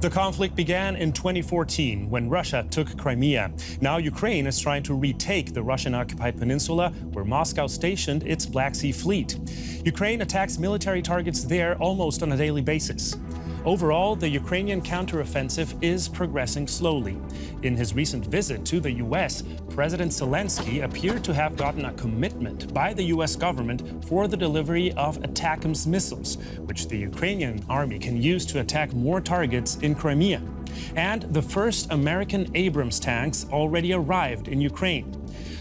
The conflict began in 2014 when Russia took Crimea. Now Ukraine is trying to retake the Russian-occupied peninsula where Moscow stationed its Black Sea Fleet. Ukraine attacks military targets there almost on a daily basis. Overall, the Ukrainian counteroffensive is progressing slowly. In his recent visit to the U.S., President Selensky appeared to have gotten a commitment by the U.S. government for the delivery of ATACMS missiles, which the Ukrainian army can use to attack more targets in Crimea. And the first American Abrams tanks already arrived in Ukraine.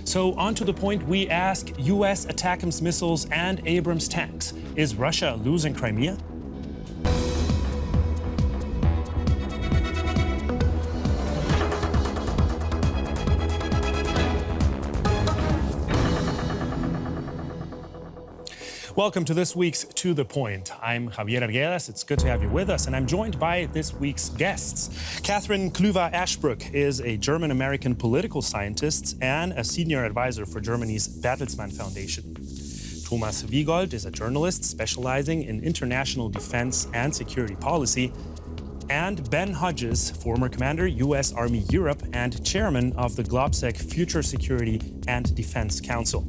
So on to the point, we ask U.S. ATACMS missiles and Abrams tanks. Is Russia losing Crimea? Welcome to this week's To The Point. I'm Javier Arguedas. It's good to have you with us, and I'm joined by this week's guests. Cathryn Clüver Ashbrook is a German-American political scientist and a senior advisor for Germany's Bertelsmann Foundation. Thomas Wiegold is a journalist specializing in international defense and security policy. And Ben Hodges, former commander, U.S. Army Europe, and chairman of the GlobSec Future Security and Defense Council.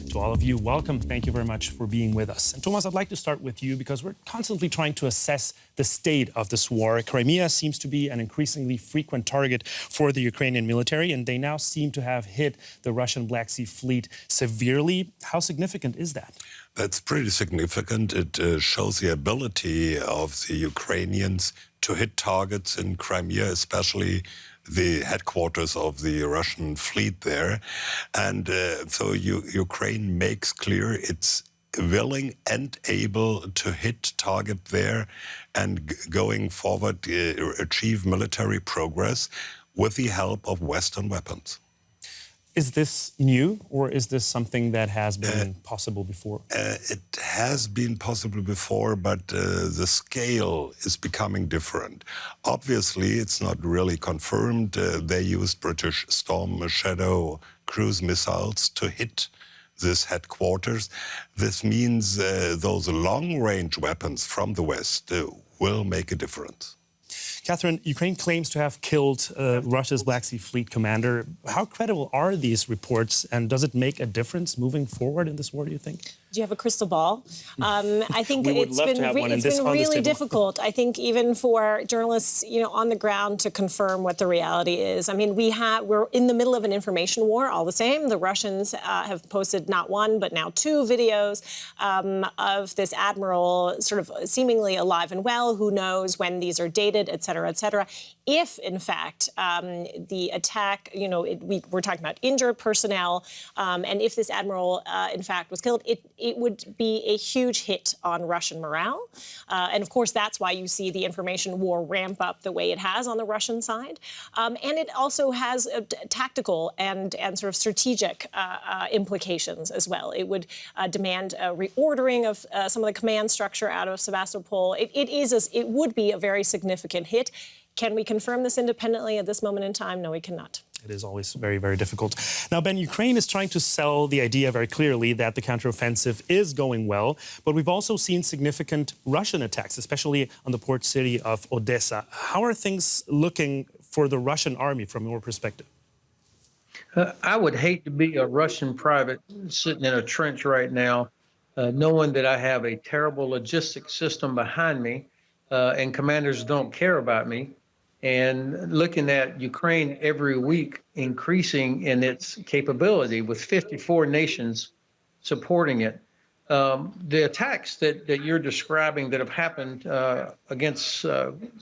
To all of you, welcome. Thank you very much for being with us. And Thomas, I'd like to start with you because we're constantly trying to assess the state of this war. Crimea seems to be an increasingly frequent target for the Ukrainian military, and they now seem to have hit the Russian Black Sea Fleet severely. How significant is that? That's pretty significant. It shows the ability of the Ukrainians to hit targets in Crimea, especially the headquarters of the Russian fleet there. And so Ukraine makes clear it's willing and able to hit target there and going forward achieve military progress with the help of Western weapons. Is this new, or is this something that has been possible before? It has been possible before, but the scale is becoming different. Obviously, it's not really confirmed. They used British Storm Shadow cruise missiles to hit this headquarters. This means those long-range weapons from the West will make a difference. Cathryn, Ukraine claims to have killed Russia's Black Sea Fleet commander. How credible are these reports, and does it make a difference moving forward in this war, do you think? Do you have a crystal ball? I think it's been really difficult. I think even for journalists, on the ground to confirm what the reality is. I mean, we're in the middle of an information war. All the same, the Russians have posted not one but now two videos of this admiral, sort of seemingly alive and well. Who knows when these are dated, et cetera, et cetera. If in fact the attack, we're talking about injured personnel, and if this admiral in fact was killed, it would be a huge hit on Russian morale. And of course, that's why you see the information war ramp up the way it has on the Russian side. And it also has tactical and sort of strategic implications as well. It would demand a reordering of some of the command structure out of Sevastopol. It would be a very significant hit. Can we confirm this independently at this moment in time? No, we cannot. It is always very, very difficult. Now, Ben, Ukraine is trying to sell the idea very clearly that the counteroffensive is going well, but we've also seen significant Russian attacks, especially on the port city of Odessa. How are things looking for the Russian army from your perspective? I would hate to be a Russian private sitting in a trench right now, knowing that I have a terrible logistic system behind me, and commanders don't care about me. And looking at Ukraine every week increasing in its capability with 54 nations supporting it. The attacks that you're describing that have happened against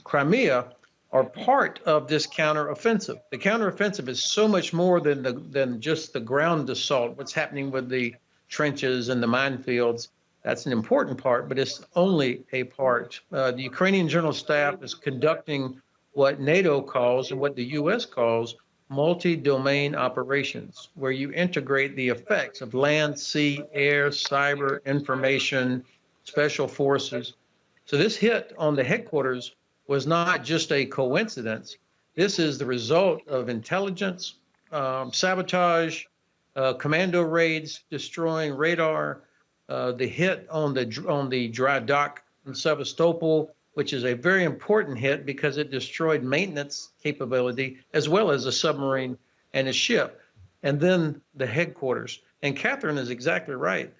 Crimea are part of this counteroffensive. The counteroffensive is so much more than just the ground assault, what's happening with the trenches and the minefields. That's an important part, but it's only a part. The Ukrainian General Staff is conducting what NATO calls and what the U.S. calls multi-domain operations, where you integrate the effects of land, sea, air, cyber, information, special forces. So this hit on the headquarters was not just a coincidence. This is the result of intelligence, sabotage, commando raids, destroying radar, the hit on the dry dock in Sevastopol, which is a very important hit because it destroyed maintenance capability as well as a submarine and a ship, and then the headquarters. And Cathryn is exactly right.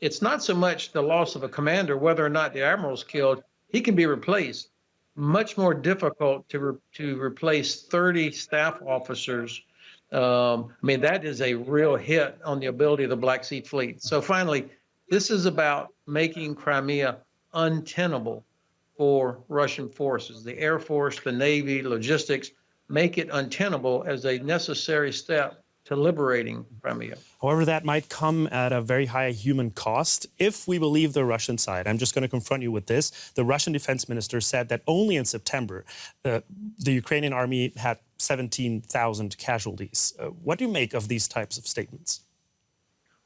It's not so much the loss of a commander, whether or not the admiral's killed, he can be replaced. Much more difficult to replace 30 staff officers. I mean, that is a real hit on the ability of the Black Sea Fleet. So finally, this is about making Crimea untenable for Russian forces. The Air Force, the Navy, logistics, make it untenable as a necessary step to liberating Crimea. However, that might come at a very high human cost. If we believe the Russian side, I'm just going to confront you with this. The Russian defense minister said that only in September, the Ukrainian army had 17,000 casualties. What do you make of these types of statements?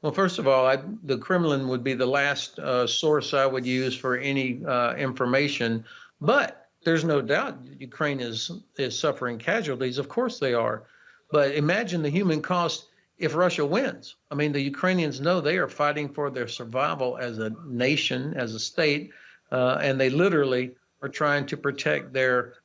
Well, first of all, the Kremlin would be the last source I would use for any information. But there's no doubt Ukraine is suffering casualties. Of course they are. But imagine the human cost if Russia wins. I mean, the Ukrainians know they are fighting for their survival as a nation, as a state, and they literally are trying to protect their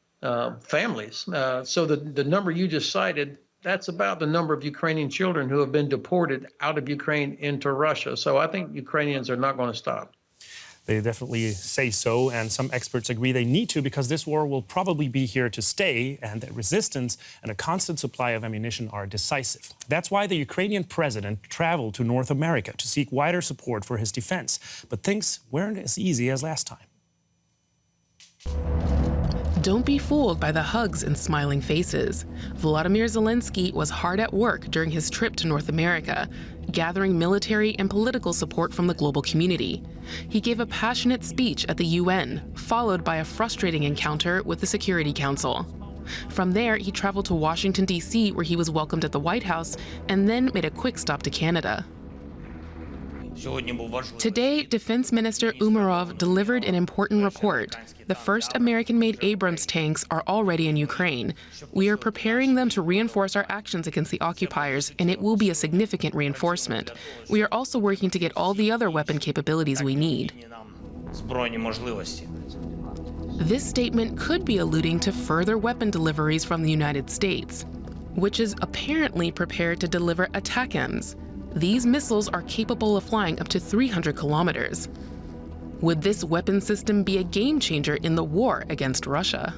families. So the number you just cited, that's about the number of Ukrainian children who have been deported out of Ukraine into Russia. So I think Ukrainians are not going to stop. They definitely say so, and some experts agree they need to because this war will probably be here to stay, and that resistance and a constant supply of ammunition are decisive. That's why the Ukrainian president traveled to North America to seek wider support for his defense. But things weren't as easy as last time. Don't be fooled by the hugs and smiling faces. Volodymyr Zelensky was hard at work during his trip to North America, gathering military and political support from the global community. He gave a passionate speech at the UN, followed by a frustrating encounter with the Security Council. From there, he traveled to Washington, D.C., where he was welcomed at the White House, and then made a quick stop to Canada. Today, Defense Minister Umerov delivered an important report. The first American-made Abrams tanks are already in Ukraine. We are preparing them to reinforce our actions against the occupiers, and it will be a significant reinforcement. We are also working to get all the other weapon capabilities we need. This statement could be alluding to further weapon deliveries from the United States, which is apparently prepared to deliver ATACMS. These missiles are capable of flying up to 300 kilometers. Would this weapon system be a game changer in the war against Russia?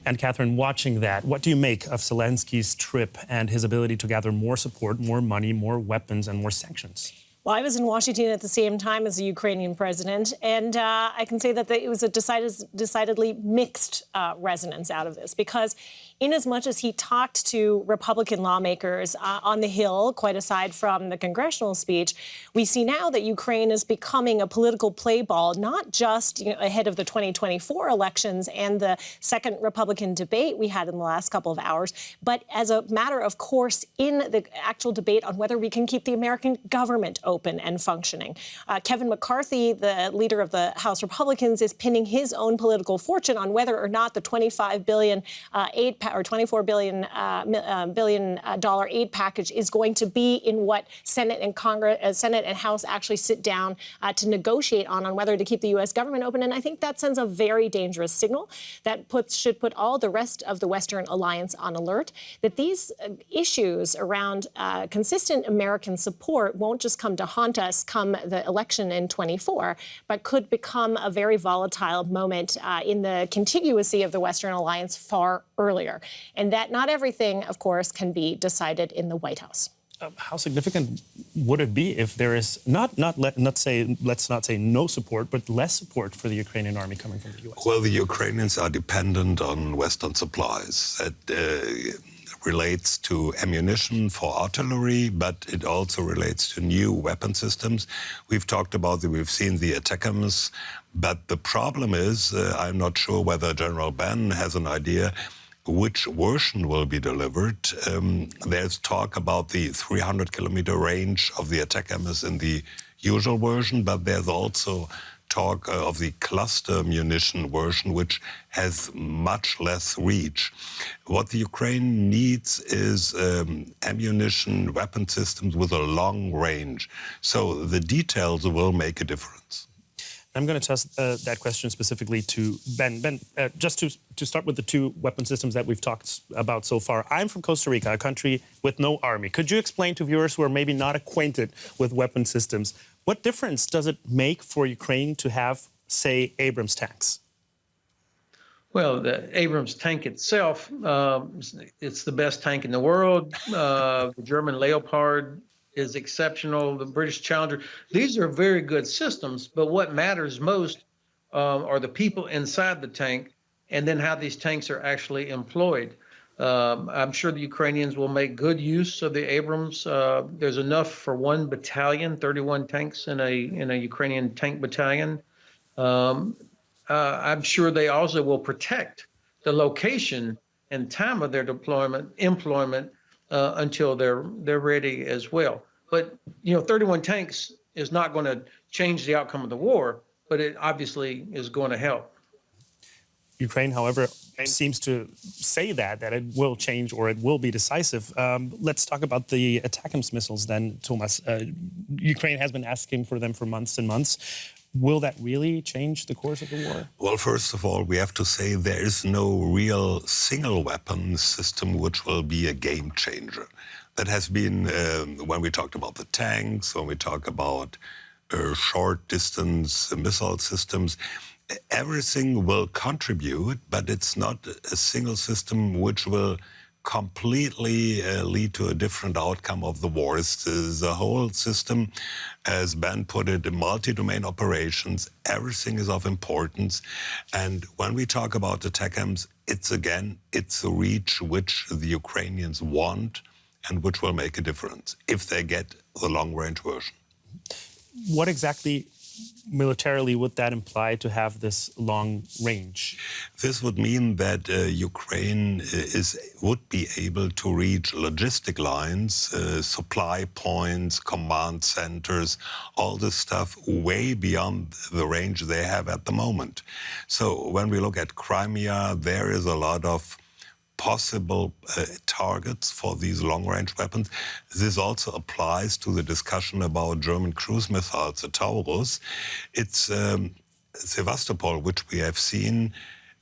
And Cathryn, watching that, what do you make of Zelensky's trip and his ability to gather more support, more money, more weapons, and more sanctions? Well, I was in Washington at the same time as the Ukrainian president, and I can say that it was a decidedly mixed resonance out of this, because in as much as he talked to Republican lawmakers on the Hill, quite aside from the congressional speech, we see now that Ukraine is becoming a political play ball, not just ahead of the 2024 elections and the second Republican debate we had in the last couple of hours, but as a matter of course in the actual debate on whether we can keep the American government open and functioning. Kevin McCarthy, the leader of the House Republicans, is pinning his own political fortune on whether or not the $25 billion aid or $24 billion aid package is going to be in what Senate and Congress, Senate and House actually sit down to negotiate on whether to keep the U.S. government open. And I think that sends a very dangerous signal that should put all the rest of the Western alliance on alert that these issues around consistent American support won't just come to haunt us come the election in 24, but could become a very volatile moment in the contiguousy of the Western alliance far earlier. And that not everything, of course, can be decided in the White House. How significant would it be if there is let's not say no support, but less support for the Ukrainian army coming from the U.S.? Well, the Ukrainians are dependent on Western supplies. That relates to ammunition for artillery, but it also relates to new weapon systems. We've seen the ATACMS, but the problem is, I'm not sure whether General Ben has an idea which version will be delivered. There's talk about the 300-kilometer range of the ATACMS in the usual version, but there's also talk of the cluster munition version, which has much less reach. What the Ukraine needs is ammunition, weapon systems with a long range. So the details will make a difference. I'm going to toss that question specifically to Ben. Ben, just to start with the two weapon systems that we've talked about so far. I'm from Costa Rica, a country with no army. Could you explain to viewers who are maybe not acquainted with weapon systems, what difference does it make for Ukraine to have, say, Abrams tanks? Well, the Abrams tank itself, it's the best tank in the world. The German Leopard is exceptional. The British Challenger. These are very good systems, but what matters most are the people inside the tank and then how these tanks are actually employed. I'm sure the Ukrainians will make good use of the Abrams. There's enough for one battalion, 31 tanks in a Ukrainian tank battalion. I'm sure they also will protect the location and time of their employment until they're ready as well. But 31 tanks is not going to change the outcome of the war, but it obviously is going to help. Ukraine, however, seems to say that it will change or it will be decisive. Let's talk about the ATACMS missiles then, Thomas. Ukraine has been asking for them for months and months. Will that really change the course of the war? Well, first of all, we have to say there is no real single weapon system which will be a game changer. That has been when we talked about the tanks, when we talk about short distance missile systems. Everything will contribute, but it's not a single system which will completely lead to a different outcome of the war. It's the whole system, as Ben put it, multi-domain operations. Everything is of importance. And when we talk about the ATACMS, it's a reach which the Ukrainians want and which will make a difference if they get the long-range version. What exactly militarily would that imply to have this long range? This would mean that Ukraine would be able to reach logistic lines, supply points, command centers, all this stuff way beyond the range they have at the moment. So when we look at Crimea, there is a lot of possible targets for these long-range weapons. This also applies to the discussion about German cruise missiles, the Taurus. It's Sevastopol, which we have seen,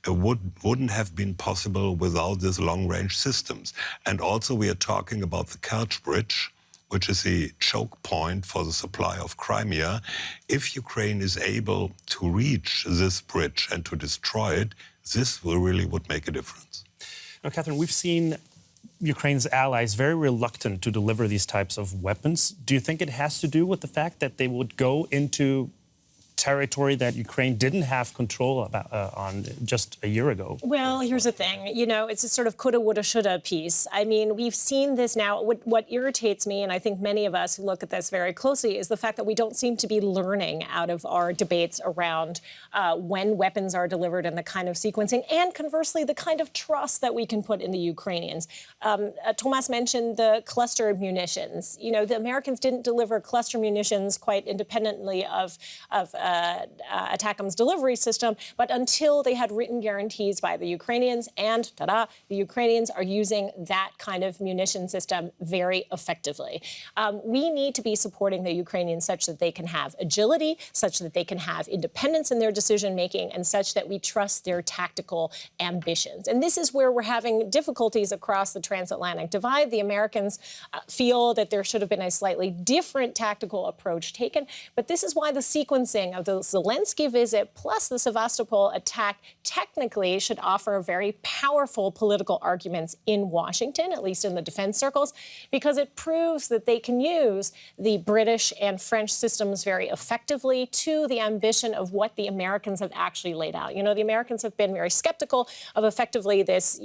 wouldn't have been possible without these long-range systems. And also we are talking about the Kerch Bridge, which is a choke point for the supply of Crimea. If Ukraine is able to reach this bridge and to destroy it, this would make a difference. Now, Cathryn, we've seen Ukraine's allies very reluctant to deliver these types of weapons. Do you think it has to do with the fact that they would go into territory that Ukraine didn't have control on just a year ago? Well, here's the thing. It's a sort of coulda, woulda, shoulda piece. I mean, we've seen this now. What irritates me, and I think many of us who look at this very closely, is the fact that we don't seem to be learning out of our debates around when weapons are delivered and the kind of sequencing, and conversely, the kind of trust that we can put in the Ukrainians. Thomas mentioned the cluster munitions. The Americans didn't deliver cluster munitions quite independently of ATACMS delivery system, but until they had written guarantees by the Ukrainians, and the Ukrainians are using that kind of munition system very effectively. We need to be supporting the Ukrainians such that they can have agility, such that they can have independence in their decision-making, and such that we trust their tactical ambitions. And this is where we're having difficulties across the transatlantic divide. The Americans feel that there should have been a slightly different tactical approach taken, but this is why the sequencing of the Selensky visit plus the Sevastopol attack technically should offer very powerful political arguments in Washington, at least in the defense circles, because it proves that they can use the British and French systems very effectively to the ambition of what the Americans have actually laid out. The Americans have been very skeptical of effectively this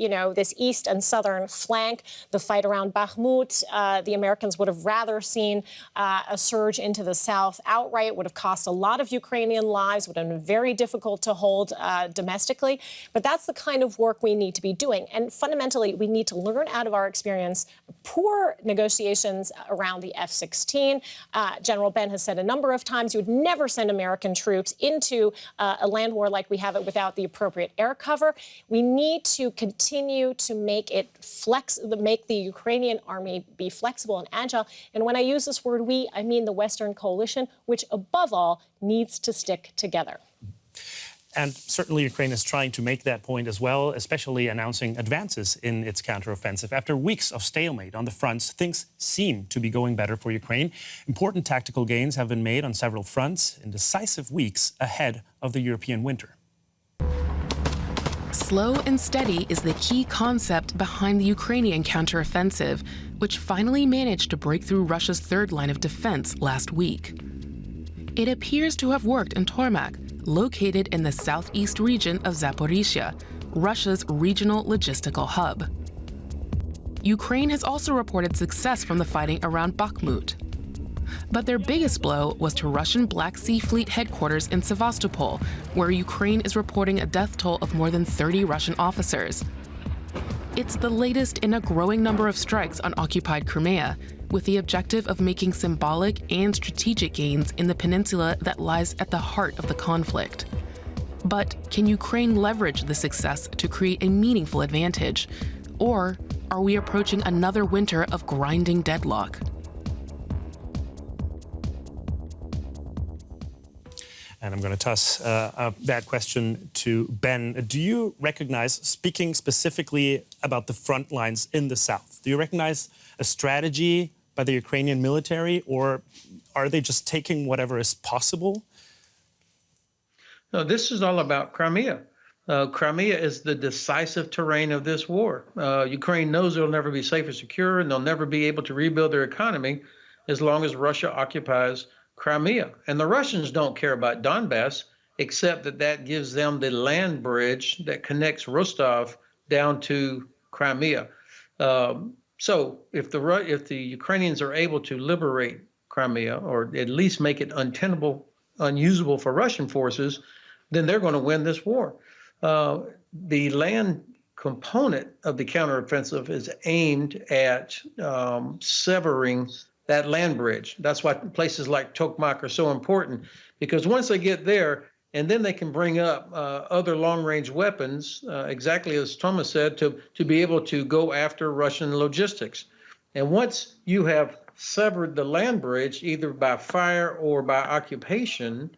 east and southern flank, the fight around Bakhmut. The Americans would have rather seen a surge into the south outright, would have cost a lot of Ukrainian lives, would have been very difficult to hold domestically. But that's the kind of work we need to be doing. And fundamentally, we need to learn out of our experience poor negotiations around the F-16. General Ben has said a number of times you would never send American troops into a land war like we have it without the appropriate air cover. We need to continue to make the Ukrainian army be flexible and agile. And when I use this word we, I mean the Western coalition, which above all needs needs to stick together. And certainly Ukraine is trying to make that point as well, especially announcing advances in its counteroffensive. After weeks of stalemate on the fronts, things seem to be going better for Ukraine. Important tactical gains have been made on several fronts in decisive weeks ahead of the European winter. Slow and steady is the key concept behind the Ukrainian counteroffensive, which finally managed to break through Russia's third line of defense last week. It appears to have worked in Tormak, located in the southeast region of Zaporizhia, Russia's regional logistical hub. Ukraine has also reported success from the fighting around Bakhmut. But their biggest blow was to Russian Black Sea Fleet headquarters in Sevastopol, where Ukraine is reporting a death toll of more than 30 Russian officers. It's the latest in a growing number of strikes on occupied Crimea, with the objective of making symbolic and strategic gains in the peninsula that lies at the heart of the conflict. But can Ukraine leverage the success to create a meaningful advantage? Or are we approaching another winter of grinding deadlock? And I'm going to toss that question to Ben. Do you recognize, speaking specifically about the front lines in the south, do you recognize a strategy by the Ukrainian military, or are they just taking whatever is possible? No, this is all about Crimea. Crimea is the decisive terrain of this war. Ukraine knows it'll never be safe or secure, and they'll never be able to rebuild their economy as long as Russia occupies Crimea. And the Russians don't care about Donbass, except that that gives them the land bridge that connects Rostov down to Crimea. So if the Ukrainians are able to liberate Crimea, or at least make it untenable, unusable for Russian forces, then they're going to win this war. The land component of the counteroffensive is aimed at severing that land bridge. That's why places like Tokmak are so important, because once they get there, and then they can bring up other long-range weapons, exactly as Thomas said, to be able to go after Russian logistics. And once you have severed the land bridge, either by fire or by occupation,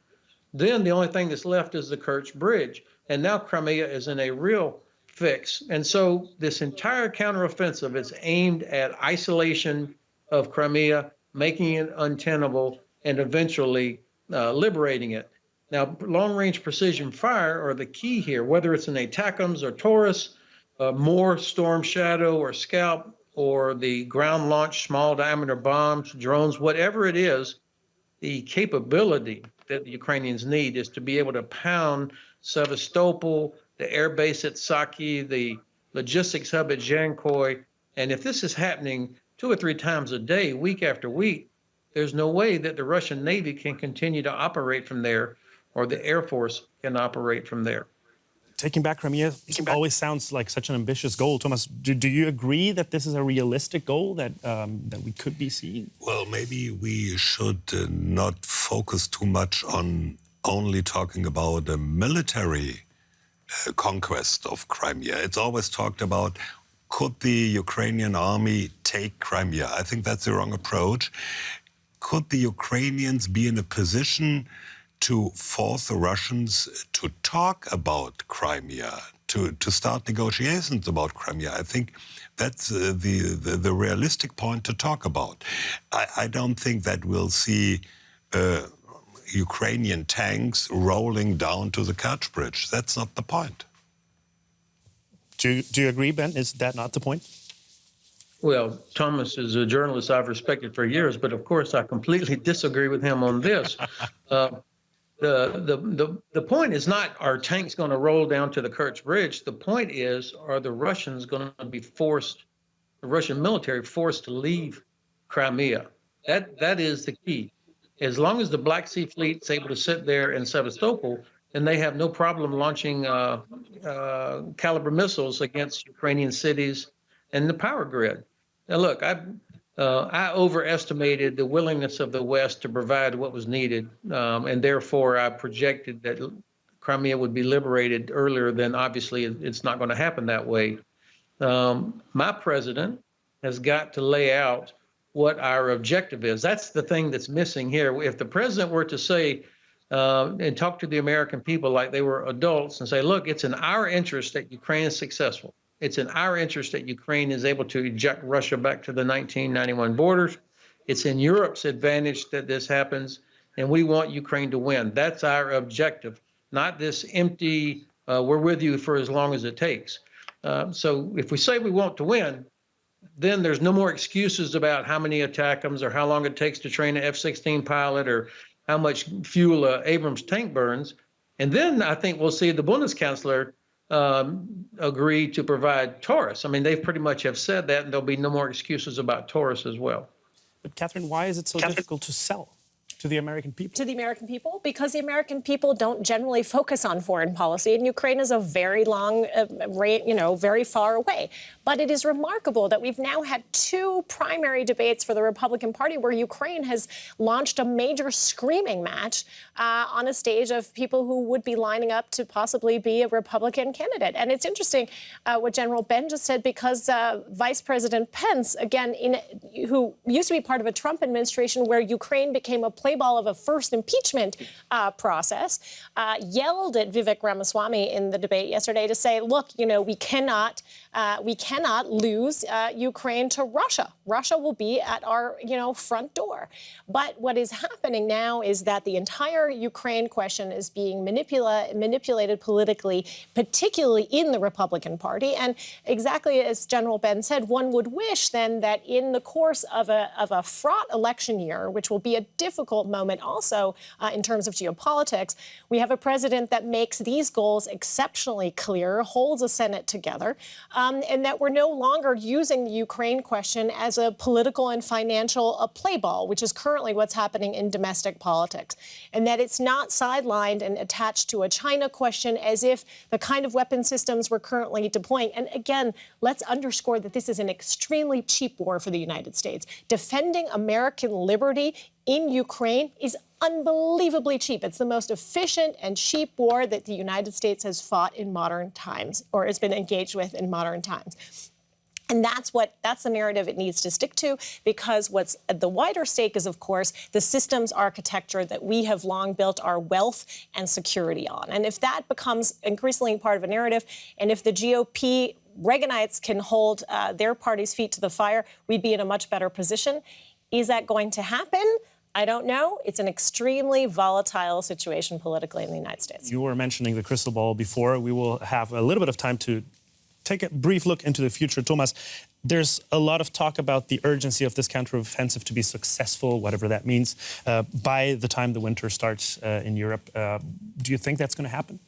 then the only thing that's left is the Kerch Bridge. And now Crimea is in a real fix. And so this entire counteroffensive is aimed at isolation of Crimea, making it untenable, and eventually liberating it. Now, long-range precision fire are the key here, whether it's an ATACMS or Taurus, more Storm Shadow or Scalp, or the ground-launched small-diameter bombs, drones, whatever it is, the capability that the Ukrainians need is to be able to pound Sevastopol, the air base at Saki, the logistics hub at Zhankoy. And if this is happening 2 or 3 times a day, week after week, there's no way that the Russian Navy can continue to operate from there, or the Air Force can operate from there. Taking back Crimea always sounds like such an ambitious goal. Thomas, do you agree that this is a realistic goal that we could be seeing? Well, maybe we should not focus too much on only talking about a military conquest of Crimea. It's always talked about, could the Ukrainian army take Crimea? I think that's the wrong approach. Could the Ukrainians be in a position to force the Russians to talk about Crimea, to start negotiations about Crimea? I think that's the realistic point to talk about. I don't think that we'll see Ukrainian tanks rolling down to the Kerch Bridge. That's not the point. Do you agree, Ben? Is that not the point? Well, Thomas is a journalist I've respected for years, but of course I completely disagree with him on this. The point is not, are tanks going to roll down to the Kerch Bridge? The point is, are the Russians going to be forced, the Russian military forced to leave Crimea? That is the key. As long as the Black Sea Fleet is able to sit there in Sevastopol, then they have no problem launching caliber missiles against Ukrainian cities and the power grid. Now, look, I overestimated the willingness of the West to provide what was needed, and therefore I projected that Crimea would be liberated earlier than, obviously it's not going to happen that way. My president has got to lay out what our objective is. That's the thing that's missing here. If the president were to say, and talk to the American people like they were adults and say, look, it's in our interest that Ukraine is successful. It's in our interest that Ukraine is able to eject Russia back to the 1991 borders. It's in Europe's advantage that this happens, and we want Ukraine to win. That's our objective, not this empty, we're with you for as long as it takes. So if we say we want to win, then there's no more excuses about how many ATACMS or how long it takes to train an F-16 pilot or how much fuel Abrams tank burns. And then I think we'll see the Bundeskanzler agree to provide Taurus. I mean, they pretty much have said that, and there'll be no more excuses about Taurus as well. But Cathryn, why is it so difficult to sell to the American people? To the American people? Because the American people don't generally focus on foreign policy, and Ukraine is a very long, very far away. But it is remarkable that we've now had two primary debates for the Republican Party where Ukraine has launched a major screaming match on a stage of people who would be lining up to possibly be a Republican candidate. And it's interesting what General Ben just said, because Vice President Pence, again, who used to be part of a Trump administration where Ukraine became a play ball of a first impeachment process, yelled at Vivek Ramaswamy in the debate yesterday to say, look, we cannot lose Ukraine to Russia. Russia will be at our, front door. But what is happening now is that the entire Ukraine question is being manipulated politically, particularly in the Republican Party. And exactly as General Ben said, one would wish then that in the course of a fraught election year, which will be a difficult moment also in terms of geopolitics, we have a president that makes these goals exceptionally clear, holds a Senate together, and that we're no longer using the Ukraine question as a political and financial play ball, which is currently what's happening in domestic politics, and that it's not sidelined and attached to a China question as if the kind of weapon systems we're currently deploying. And again, let's underscore that this is an extremely cheap war for the United States. Defending American liberty in Ukraine is unbelievably cheap. It's the most efficient and cheap war that the United States has fought in modern times, or has been engaged with in modern times. And that's the narrative it needs to stick to, because what's at the wider stake is, of course, the systems architecture that we have long built our wealth and security on. And if that becomes increasingly part of a narrative, and if the GOP Reaganites can hold their party's feet to the fire, we'd be in a much better position. Is that going to happen? I don't know. It's an extremely volatile situation politically in the United States. You were mentioning the crystal ball before. We will have a little bit of time to take a brief look into the future. Thomas, there's a lot of talk about the urgency of this counteroffensive to be successful, whatever that means, by the time the winter starts in Europe. Do you think that's going to happen?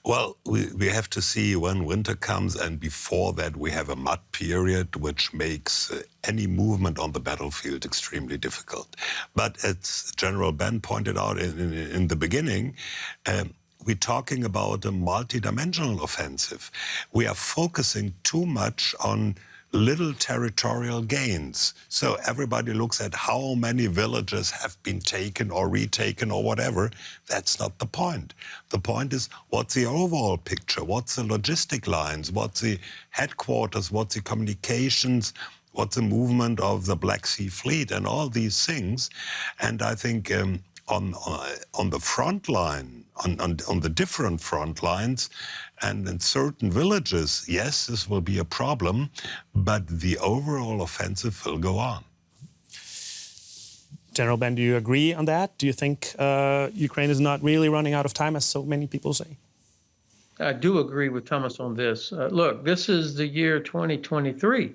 Well, we have to see when winter comes, and before that we have a mud period, which makes any movement on the battlefield extremely difficult. But as General Ben pointed out in the beginning, we're talking about a multi-dimensional offensive. We are focusing too much on little territorial gains. So everybody looks at how many villages have been taken or retaken or whatever. That's not the point. The point is, what's the overall picture? What's the logistic lines? What's the headquarters? What's the communications? What's the movement of the Black Sea Fleet and all these things? And I think on the front line, on the different front lines and in certain villages, yes, this will be a problem, but the overall offensive will go on. General Ben, do you agree on that? Do you think Ukraine is not really running out of time, as so many people say? I do agree with Thomas on this. Look, this is the year 2023.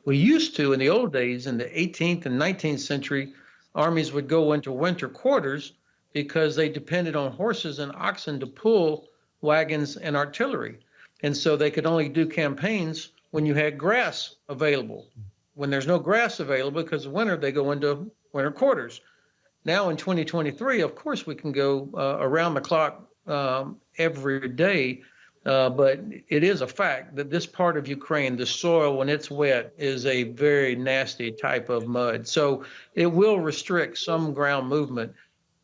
We used to, in the old days, in the 18th and 19th century, armies would go into winter quarters because they depended on horses and oxen to pull wagons and artillery. And so they could only do campaigns when you had grass available. When there's no grass available because of winter, they go into winter quarters. Now in 2023, of course, we can go around the clock every day. But it is a fact that this part of Ukraine, the soil, when it's wet, is a very nasty type of mud. So it will restrict some ground movement.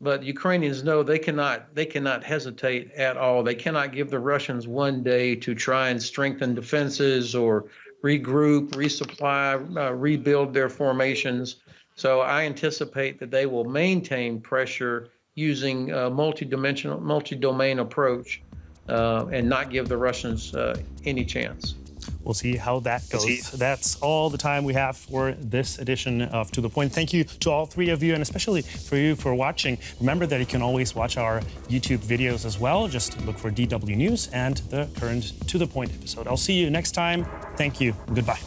But Ukrainians know they cannot hesitate at all. They cannot give the Russians one day to try and strengthen defenses or regroup, resupply, rebuild their formations. So I anticipate that they will maintain pressure using a multi-domain approach and not give the Russians any chance. We'll see how that goes. That's all the time we have for this edition of To The Point. Thank you to all three of you, and especially for you for watching. Remember that you can always watch our YouTube videos as well. Just look for DW News and the current To The Point episode. I'll see you next time. Thank you. Goodbye.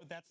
That's